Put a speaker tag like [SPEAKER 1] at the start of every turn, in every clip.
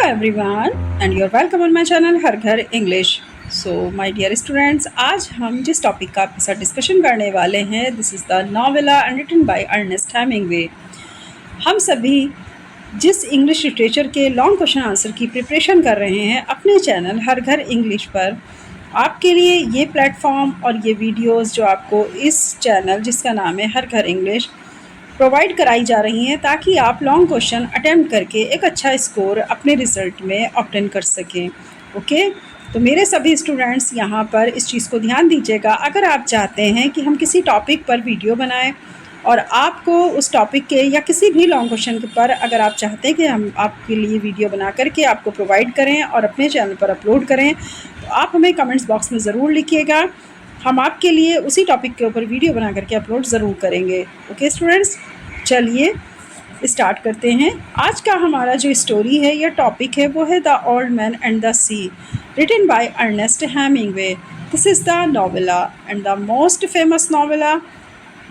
[SPEAKER 1] Everyone and you are welcome on my channel Har Ghar English. So my dear students, आज हम जिस topic का आपके साथ डिस्कशन करने वाले हैं, this is the novella written by Ernest Hemingway. हम सभी जिस इंग्लिश लिटरेचर के लॉन्ग क्वेश्चन आंसर की प्रिपरेशन कर रहे हैं अपने चैनल हर घर इंग्लिश पर, आपके लिए ये प्लेटफॉर्म और ये वीडियोस जो आपको इस चैनल जिसका नाम है हर घर इंग्लिश प्रोवाइड कराई जा रही हैं, ताकि आप लॉन्ग क्वेश्चन अटेम्प्ट करके एक अच्छा स्कोर अपने रिज़ल्ट में ऑब्टेन कर सकें। ओके, तो मेरे सभी स्टूडेंट्स यहाँ पर इस चीज़ को ध्यान दीजिएगा। अगर आप चाहते हैं कि हम किसी टॉपिक पर वीडियो बनाएं और आपको उस टॉपिक के या किसी भी लॉन्ग क्वेश्चन पर अगर आप चाहते हैं कि हम आपके लिए वीडियो बना करके आपको प्रोवाइड करें और अपने चैनल पर अपलोड करें, तो आप हमें कमेंट्स बॉक्स में ज़रूर लिखिएगा। हम आपके लिए उसी टॉपिक के ऊपर वीडियो बना करके अपलोड ज़रूर करेंगे। ओके स्टूडेंट्स, चलिए स्टार्ट करते हैं। आज का हमारा जो स्टोरी है या टॉपिक है वो है the old man and the sea, written by Ernest Hemingway. This is the novella and the most famous novella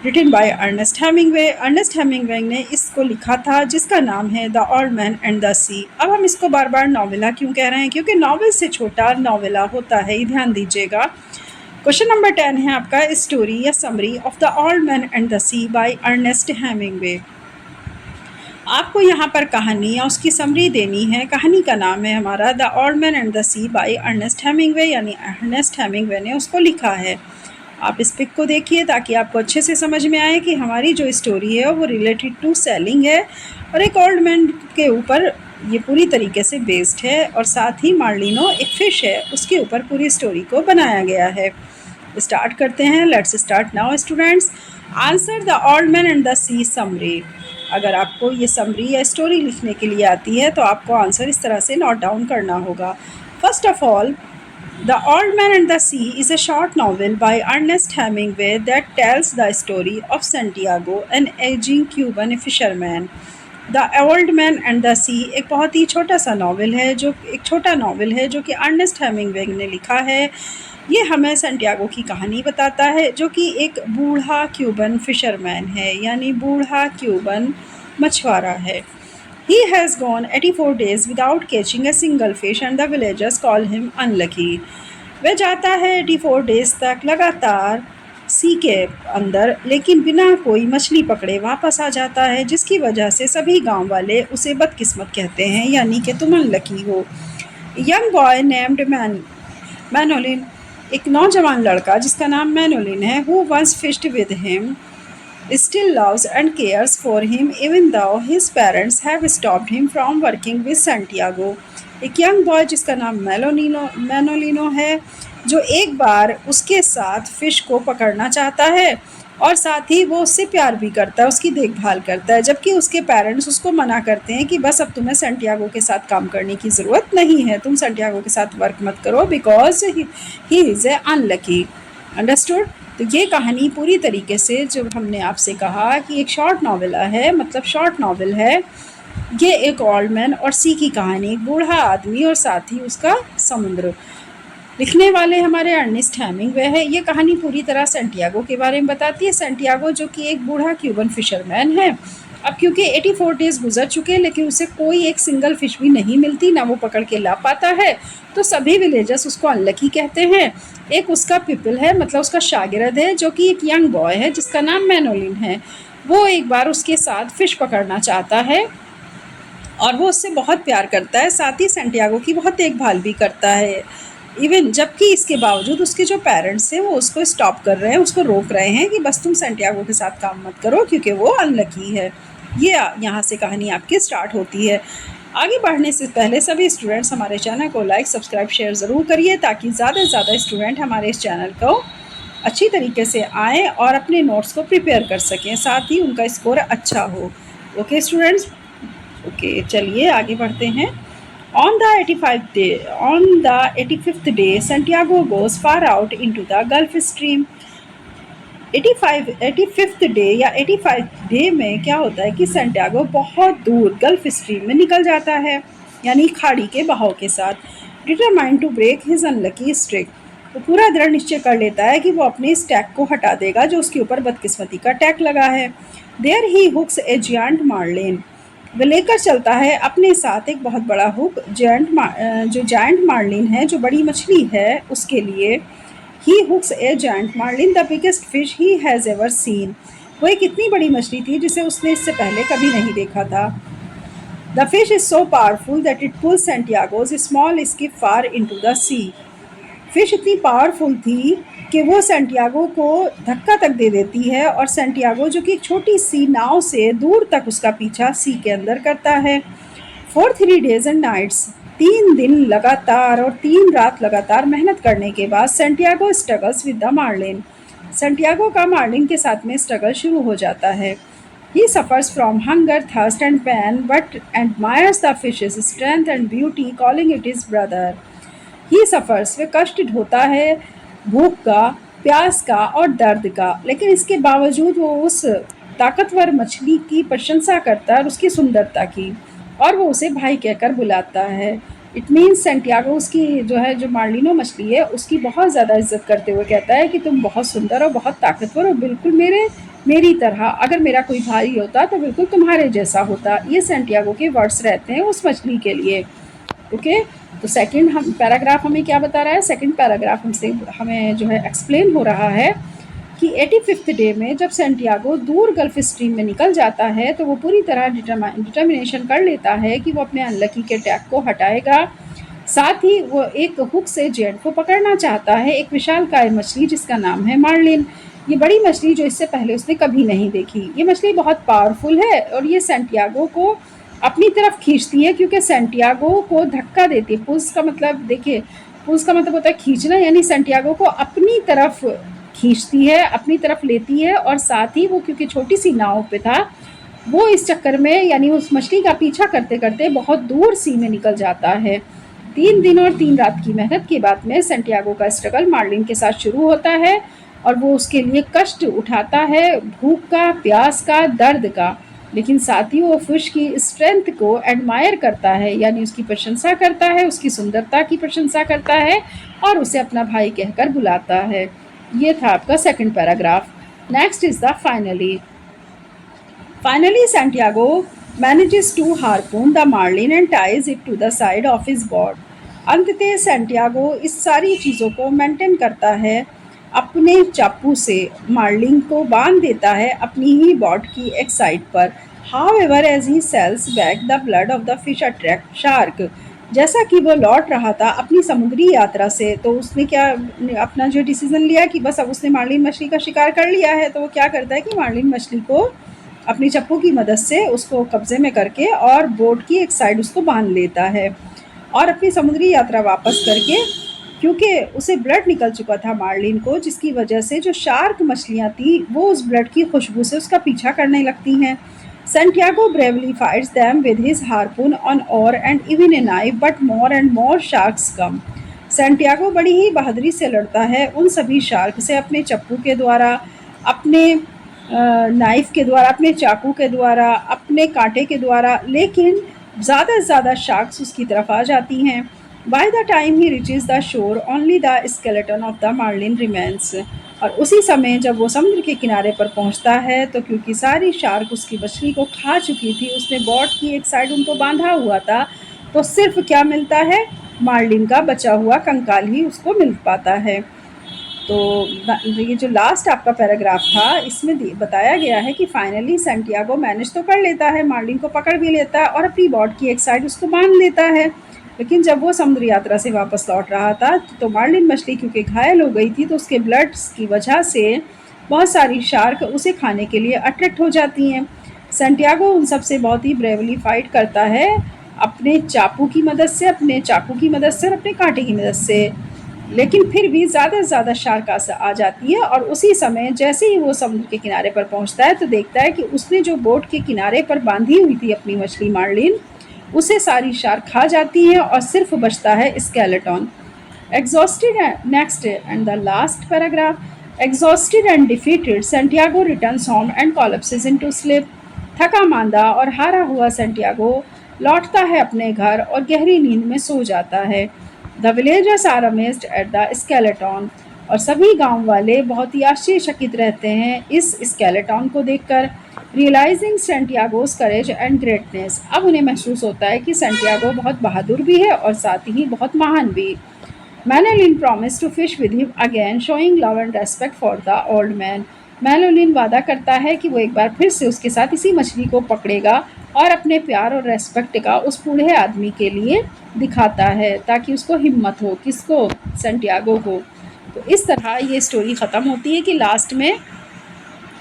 [SPEAKER 1] written by Ernest Hemingway. Ernest Hemingway ने इसको लिखा था जिसका नाम है the old man and the sea. अब हम इसको बार बार नॉवेला क्यों कह रहे हैं? क्योंकि नॉवेल से छोटा नॉवेला होता है, ये ध्यान दीजिएगा। क्वेश्चन नंबर 10 है आपका, स्टोरी या summary of the old man and the sea by Ernest Hemingway. आपको यहाँ पर कहानी या उसकी समरी देनी है। कहानी का नाम है हमारा the old man and the sea by Ernest Hemingway, यानी अर्नेस्ट हेमिंग्वे ने उसको लिखा है। आप इस पिक को देखिए ताकि आपको अच्छे से समझ में आए कि हमारी जो स्टोरी है वो रिलेटेड टू सेलिंग है और एक ओल्ड मैन के ऊपर ये पूरी तरीके से बेस्ड है, और साथ ही मार्लिनो एक फ़िश है उसके ऊपर पूरी स्टोरी को बनाया गया है। स्टार्ट करते हैं। Let's start now students. Answer the old man and the sea summary. अगर आपको ये समरी या स्टोरी लिखने के लिए आती है तो आपको आंसर इस तरह से नोट डाउन करना होगा। First of all, the old man and the sea is a short novel by Ernest Hemingway that tells the story of Santiago, an ageing Cuban fisherman. The old man and the sea एक बहुत ही छोटा सा novel है, जो एक छोटा novel है जो कि अर्नेस्ट हेमिंग्वे ने लिखा है। ये हमें सेंटियागो की कहानी बताता है, जो कि एक बूढ़ा क्यूबन फिशरमैन है, यानी बूढ़ा क्यूबन मछुआरा है। He has gone 84 days without catching a single fish and the villagers call him unlucky. वह जाता है 84 डेज तक लगातार सी के अंदर, लेकिन बिना कोई मछली पकड़े वापस आ जाता है, जिसकी वजह से सभी गांव वाले उसे बदकिस्मत कहते हैं, यानी कि तुम अनलकी हो। यंग बॉय नेम्ड मैनोलिन, एक नौजवान लड़का जिसका नाम मैनोलिन है, who once fished with him still loves and cares for him even though his parents have stopped him from working with Santiago. एक यंग बॉय जिसका नाम मैनोलिनो है, जो एक बार उसके साथ फ़िश को पकड़ना चाहता है और साथ ही वो उससे प्यार भी करता है, उसकी देखभाल करता है, जबकि उसके पेरेंट्स उसको मना करते हैं कि बस अब तुम्हें सेंटियागो के साथ काम करने की ज़रूरत नहीं है, तुम सेंटियागो के साथ वर्क मत करो because he is a unlucky. Understood? तो ये कहानी पूरी तरीके से, जो हमने आपसे कहा कि एक शॉर्ट नॉवेला है, मतलब शॉर्ट नॉवेल है, ये एक ओल्ड मैन और सी की कहानी, एक बूढ़ा आदमी और साथ ही उसका समुद्र। लिखने वाले हमारे अर्नेस्ट हेमिंग्वे है। ये कहानी पूरी तरह सेंटियागो के बारे में बताती है। सेंटियागो जो कि एक बूढ़ा क्यूबन फिशरमैन है। अब क्योंकि 84 डेज़ गुजर चुके, लेकिन उसे कोई एक सिंगल फिश भी नहीं मिलती, ना वो पकड़ के ला पाता है, तो सभी विलेजर्स उसको अनलकी कहते हैं। एक उसका पीपल है, मतलब उसका शागिर्द है, जो कि एक यंग बॉय है जिसका नाम मैनोलिन है। वो एक बार उसके साथ फ़िश पकड़ना चाहता है और वो उससे बहुत प्यार करता है, साथ ही सेंटियागो की बहुत देखभाल भी करता है। इवन जबकि इसके बावजूद उसके जो पेरेंट्स हैं वो उसको स्टॉप कर रहे हैं, उसको रोक रहे हैं कि बस तुम सेंटियागो के साथ काम मत करो क्योंकि वो अनलकी है। ये यहाँ से कहानी आपकी स्टार्ट होती है। आगे बढ़ने से पहले सभी स्टूडेंट्स हमारे चैनल को लाइक, सब्सक्राइब, शेयर ज़रूर करिए, ताकि ज़्यादा से ज़्यादा स्टूडेंट हमारे इस चैनल को अच्छी तरीके से आएँ और अपने नोट्स को प्रिपेयर कर सकें, साथ ही उनका स्कोर अच्छा हो। ओके स्टूडेंट्स, ओके चलिए आगे बढ़ते हैं। On the 85th day, Santiago goes far out into the Gulf Stream. 85th day या 85 डे में क्या होता है कि सेंटियागो बहुत दूर गल्फ स्ट्रीम में निकल जाता है, यानी खाड़ी के बहाव के साथ। Determined to break his unlucky streak, वो पूरा दृढ़ निश्चय कर लेता है कि वो अपने इस टैग को हटा देगा जो उसके ऊपर बदकिस्मती का टैग लगा है। There he hooks a giant marlin, वह लेकर चलता है अपने साथ एक बहुत बड़ा हुक, जो जायंट मार्लिन है, जो बड़ी मछली है, उसके लिए। He hooks a giant marlin, the biggest fish he has ever seen. वो एक इतनी बड़ी मछली थी जिसे उसने इससे पहले कभी नहीं देखा था। The fish is so powerful that it pulls Santiago's small skiff far into the sea. Fish इतनी पावरफुल थी कि वो सेंटियागो को धक्का तक दे देती है और सेंटियागो, जो कि एक छोटी सी नाव से दूर तक उसका पीछा सी के अंदर करता है। फॉर 3 days and nights, 3 दिन लगातार और 3 रात लगातार मेहनत करने के बाद Santiago struggles with the marlin. Santiago का मार्लिन के साथ में स्ट्रगल शुरू हो जाता है। He suffers from hunger, thirst and pain, but admires the fish's strength and beauty, calling it his brother. He suffers, वे कष्ट होता है भूख का, प्यास का और दर्द का, लेकिन इसके बावजूद वो उस ताकतवर मछली की प्रशंसा करता है और उसकी सुंदरता की, और वो उसे भाई कहकर बुलाता है। इट मीन्स सेंटियागो उसकी जो मार्लिनो मछली है उसकी बहुत ज़्यादा इज्जत करते हुए कहता है कि तुम बहुत सुंदर और बहुत ताकतवर और बिल्कुल मेरी तरह, अगर मेरा कोई भाई होता तो बिल्कुल तुम्हारे जैसा होता। ये सेंटियागो के वर्ड्स रहते हैं उस मछली के लिए। ओके, तो सेकंड हम पैराग्राफ हमें क्या बता रहा है? सेकंड पैराग्राफ हमें जो है एक्सप्लेन हो रहा है कि 85th डे में जब सेंटियागो दूर गल्फ स्ट्रीम में निकल जाता है तो वो पूरी तरह डिटर्मिनेशन कर लेता है कि वो अपने अनलकी के टैग को हटाएगा। साथ ही वो एक हुक से जेंट को पकड़ना चाहता है, एक विशालकाय मछली जिसका नाम है मार्लिन। ये बड़ी मछली जो इससे पहले उसने कभी नहीं देखी। ये मछली बहुत पावरफुल है और ये सेंटियागो को अपनी तरफ खींचती है, क्योंकि सेंटियागो को धक्का देती है। पुल्स का मतलब देखिए, पुल्स का मतलब होता है खींचना, यानी सेंटियागो को अपनी तरफ खींचती है, अपनी तरफ लेती है। और साथ ही वो क्योंकि छोटी सी नाव पे था, वो इस चक्कर में यानी उस मछली का पीछा करते करते बहुत दूर सी में निकल जाता है। 3 दिन और 3 रात की मेहनत के बाद में सेंटियागो का स्ट्रगल मार्लिन के साथ शुरू होता है और वो उसके लिए कष्ट उठाता है, भूख का, प्यास का, दर्द का, लेकिन साथ ही वो फिश की स्ट्रेंथ को एडमायर करता है, यानी उसकी प्रशंसा करता है, उसकी सुंदरता की प्रशंसा करता है और उसे अपना भाई कहकर बुलाता है। ये था आपका second paragraph. Next is the finally. Finally, Santiago manages to harpoon the marlin and ties it to the side of his board. अंततः सेंटियागो इस सारी चीज़ों को मेंटेन करता है, अपने चापू से मार्लिन को बांध देता है अपनी ही बॉड की एक साइड पर। However, as he sails back, the blood of the fish attract shark. जैसा कि वो लौट रहा था अपनी समुद्री यात्रा से, तो उसने क्या अपना जो डिसीजन लिया कि बस अब उसने मार्लिन मछली का शिकार कर लिया है, तो वो क्या करता है कि मार्लिन मछली को अपनी चप्पू की मदद से उसको कब्जे में करके और बोट की एक साइड उसको बांध लेता है और अपनी समुद्री यात्रा वापस करके, क्योंकि उसे ब्लड निकल चुका था मार्लिन को, जिसकी वजह से जो शार्क मछलियाँ थी वो उस ब्लड की खुशबू से उसका पीछा करने लगती हैं। Santiago bravely fights them with his harpoon on oar and even a knife, but more and more sharks come. Santiago बड़ी ही बहादुरी से लड़ता है उन सभी शार्क से, अपने चप्पू के द्वारा, अपने नाइफ के द्वारा, अपने चाकू के द्वारा, अपने कांटे के द्वारा, लेकिन ज़्यादा से ज़्यादा शार्क्स उसकी तरफ आ जाती हैं। By the time he reaches the shore only the skeleton of the marlin remains. और उसी समय जब वो समुद्र के किनारे पर पहुंचता है तो क्योंकि सारी शार्क उसकी मछली को खा चुकी थी, उसने बोट की एक साइड उनको बांधा हुआ था, तो सिर्फ क्या मिलता है, मार्लिन का बचा हुआ कंकाल ही उसको मिल पाता है। तो ये जो लास्ट आपका पैराग्राफ था इसमें बताया गया है कि फाइनली सेंटियागो मैनेज तो कर लेता है, मार्लिन को पकड़ भी लेता है और अपनी बॉड की एक साइड उसको बांध लेता है। लेकिन जब वो समुद्र यात्रा से वापस लौट रहा था तो मार्लिन मछली क्योंकि घायल हो गई थी, तो उसके ब्लड की वजह से बहुत सारी शार्क उसे खाने के लिए अट्रैक्ट हो जाती हैं। सेंटियागो उन सब से बहुत ही ब्रेवली फाइट करता है, अपने चाकू की मदद से, अपने कांटे की मदद से, लेकिन फिर भी ज़्यादा से ज़्यादा शार्क आ जाती है। और उसी समय जैसे ही वो समुद्र के किनारे पर पहुंचता है तो देखता है कि उसने जो बोट के किनारे पर बांधी हुई थी अपनी मछली मार्लिन, उसे सारी शार्क खा जाती हैं और सिर्फ बचता है skeleton. Exhausted next and the last paragraph. Exhausted and defeated Santiago returns home and collapses into sleep. थका मांदा और हारा हुआ सेंटियागो लौटता है अपने घर और गहरी नींद में सो जाता है। The villagers are amazed at the skeleton. और सभी गांव वाले बहुत ही आश्चर्यचकित रहते हैं इस स्केलेटन को देखकर। रियलाइजिंग सेंटियागोज करेज एंड ग्रेटनेस, अब उन्हें महसूस होता है कि सेंटियागो बहुत बहादुर भी है और साथ ही बहुत महान भी। Manolin promise to fish with him again, showing love and respect for the old man. Manolin वादा करता है कि वो एक बार फिर से उसके साथ इसी मछली को पकड़ेगा और अपने प्यार और रेस्पेक्ट का उस बूढ़े आदमी के लिए दिखाता है ताकि उसको हिम्मत हो। किसको? सेंटियागो को। तो इस तरह ये स्टोरी ख़त्म होती है कि लास्ट में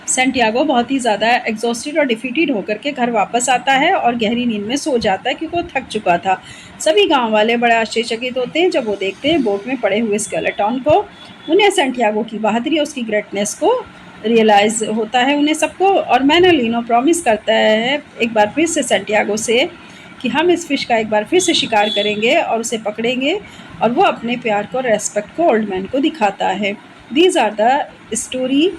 [SPEAKER 1] सेंटियागो बहुत ही ज़्यादा एग्जॉस्टेड और डिफीटेड होकर के घर वापस आता है और गहरी नींद में सो जाता है क्योंकि वो थक चुका था। सभी गांव वाले बड़े आश्चर्यचकित होते हैं जब वो देखते हैं बोट में पड़े हुए स्केलेटन को। उन्हें सेंटियागो की बहादुरी और उसकी ग्रेटनेस को रियलाइज़ होता है उन्हें सबको, और मैनोलिनो प्रॉमिस करता है एक बार फिर से सेंटियागो से कि हम इस फिश का एक बार फिर से शिकार करेंगे और उसे पकड़ेंगे, और वो अपने प्यार को, रेस्पेक्ट को ओल्ड मैन को दिखाता है। These are the story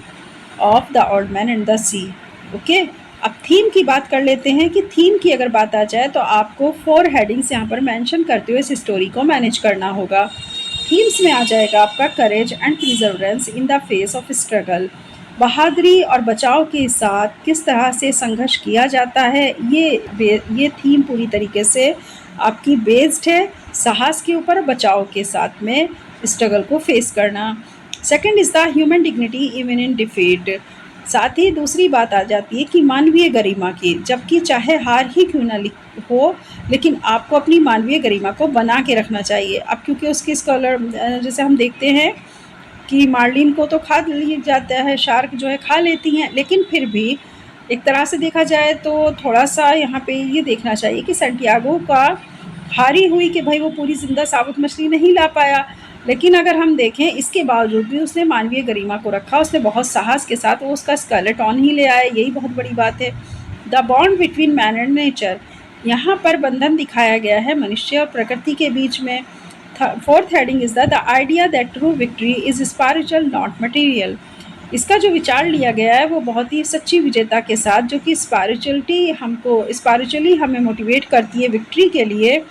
[SPEAKER 1] of the old man and the sea. Okay, अब थीम की बात कर लेते हैं कि थीम की अगर बात आ जाए तो आपको 4 हेडिंग्स यहाँ पर मेंशन करते हुए इस स्टोरी को मैनेज करना होगा। थीम्स में आ जाएगा आपका courage and प्रिजर्वेंस in the face of struggle, बहादुरी और बचाव के साथ किस तरह से संघर्ष किया जाता है। ये थीम पूरी तरीके से आपकी बेस्ड है साहस के ऊपर, बचाव के साथ में स्ट्रगल को फेस करना। Second is the human dignity even in defeat, साथ ही दूसरी बात आ जाती है कि मानवीय गरिमा की, जबकि चाहे हार ही क्यों ना हो लेकिन आपको अपनी मानवीय गरिमा को बना के रखना चाहिए। अब क्योंकि उसकी स्कॉलर जैसे हम देखते हैं कि मार्लिन को तो खा लिया जाता है, शार्क जो है खा लेती हैं, लेकिन फिर भी एक तरह से देखा जाए तो थोड़ा सा यहाँ पे ये देखना चाहिए कि सेंटियागो का हारी हुई कि भाई वो पूरी जिंदा साबुत मछली नहीं ला पाया, लेकिन अगर हम देखें इसके बावजूद भी उसने मानवीय गरिमा को रखा, उसने बहुत साहस के साथ वो उसका स्केलेटन ही ले आए, यही बहुत बड़ी बात है। The bond between man and nature, यहाँ पर बंधन दिखाया गया है मनुष्य और प्रकृति के बीच में। Fourth heading is the idea that true victory is spiritual not material, इसका जो विचार लिया गया है वो बहुत ही सच्ची विजेता के साथ, जो कि स्पिरिचुअली हमें मोटिवेट करती है विक्ट्री के लिए,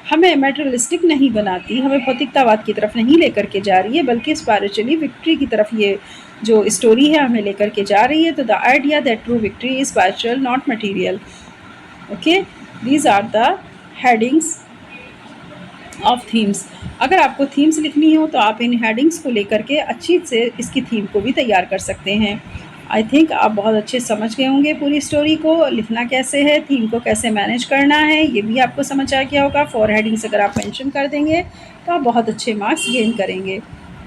[SPEAKER 1] हमें मेटेरियलिस्टिक नहीं बनाती, हमें भौतिकतावाद की तरफ नहीं लेकर के जा रही है, बल्कि स्पिरिचुअली विक्ट्री की तरफ ये जो स्टोरी है हमें लेकर के जा रही है। तो the idea that true victory is spiritual not material. Okay, these are the headings of themes. अगर आपको थीम्स लिखनी हो तो आप इन हेडिंग्स को लेकर के अच्छी से इसकी थीम को भी तैयार कर सकते हैं। आई थिंक आप बहुत अच्छे समझ गए होंगे पूरी स्टोरी को, लिखना कैसे है, थीम को कैसे मैनेज करना है, ये भी आपको समझ आ गया होगा। 4 हेडिंग्स अगर आप मेंशन कर देंगे तो आप बहुत अच्छे मार्क्स गेन करेंगे।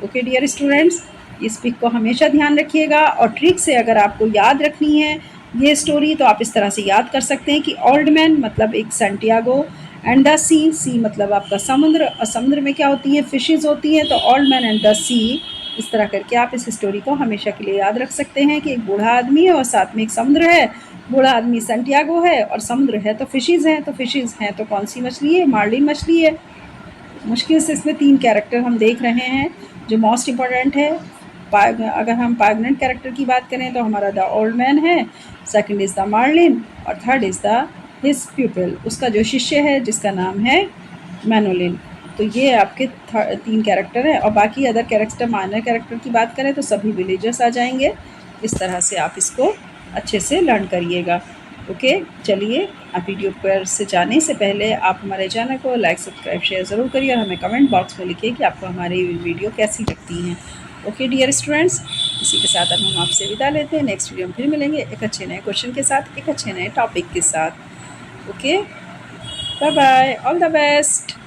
[SPEAKER 1] ओके डियर स्टूडेंट्स, इस पिक को हमेशा ध्यान रखिएगा, और ट्रिक से अगर आपको याद रखनी है ये स्टोरी तो आप इस तरह से याद कर सकते हैं कि ओल्ड मैन मतलब एक सेंटियागो, एंड द सी मतलब आपका समुद्र, और समुद्र में क्या होती है, फिशेज होती हैं। तो ओल्ड मैन एंड द सी, इस तरह करके आप इस स्टोरी को हमेशा के लिए याद रख सकते हैं कि एक बूढ़ा आदमी है और साथ में एक समुद्र है। बूढ़ा आदमी सेंटियागो है और समुद्र है तो फिशेज हैं, तो फिशेज हैं तो कौन सी मछली है, मार्लिन मछली है। मुश्किल से इसमें 3 कैरेक्टर हम देख रहे हैं जो मोस्ट इम्पॉर्टेंट है। अगर हम पागनेंट कैरेक्टर की बात करें तो हमारा द ओल्ड मैन है, सेकंड इज़ द मार्लिन, और थर्ड इज़ द हिज प्यूपिल, उसका जो शिष्य है जिसका नाम है मैनोलिन। तो ये आपके 3 कैरेक्टर हैं, और बाकी अदर कैरेक्टर, माइनर कैरेक्टर की बात करें तो सभी विलेजर्स आ जाएंगे। इस तरह से आप इसको अच्छे से लर्न करिएगा। ओके, चलिए आप वीडियो पर से जाने से पहले आप हमारे चैनल को लाइक, सब्सक्राइब, शेयर ज़रूर करिए, और हमें कमेंट बॉक्स में लिखिए कि आपको हमारी वीडियो कैसी लगती हैं। ओके डियर स्टूडेंट्स, इसी के साथ अब हम आपसे विदा लेते हैं। नेक्स्ट वीडियो में फिर मिलेंगे एक अच्छे नए क्वेश्चन के साथ, एक अच्छे नए टॉपिक के साथ। Okay, bye bye, all the best.